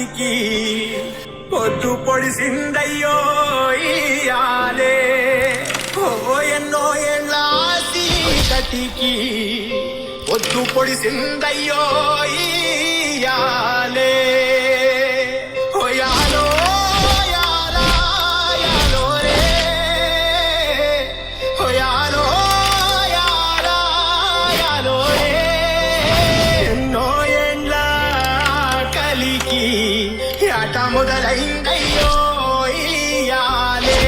కలికి పొద్దు పొడిసిందయ్యో ఇయాలే ఓ ఎన్నో ఏళ్ళ చీకటికి పొద్దు పొడిసిందయ్యో ఇయాలే హోయాలో యాలా యాలో రే హోయాలో యాలా యాలో రే ఎన్నో ఏండ్ల కలికి ఆట మొదలైందయ్యో ఇయాలే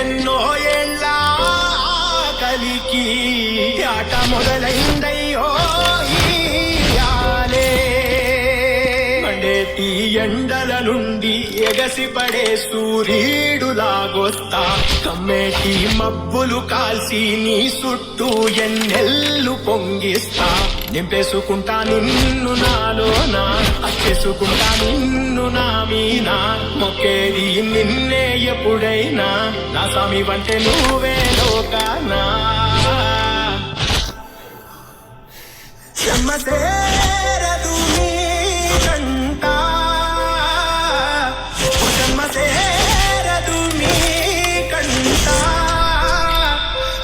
ఎన్నో ఏండ్ల కలికి ఆట మొదలైందయ్యో ఇయాలే మండేటి ఎండల నుండి ఎగసిపడే సూర్యుడులాగొస్తా కమ్మేటి మబ్బులు కాల్చి నీ చుట్టూ ఎన్నెల్లు పొంగిస్తా నింపేసుకుంటా నిన్ను నాలోనా అచ్చేసుకుంటా నిన్ను నా మీనా మొక్కేది నిన్నే ఎప్పుడైనా నా స్వామి వంటే నువ్వే లోకానా జన్మసేరదు నీ కంట జన్మసేరదు నీ కంట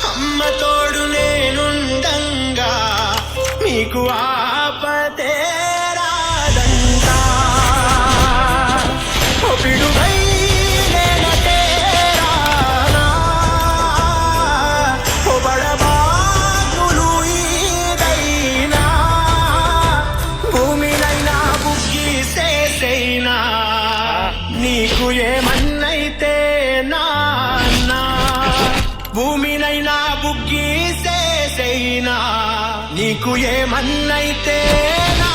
అమ్మ తోడు నేనుండంగా నీకు ఆపతే రాదంట ఓ పిడుగై నేనటే రానా ఓ బడబాగ్నులు ఈదైనా భూమినైనా బుగ్గిసేసైనా నీకు ఏమన్నైతే నాన్న భూమినైనా బుగ్గిసేసైనా నీకు ఏమన్నైతే నా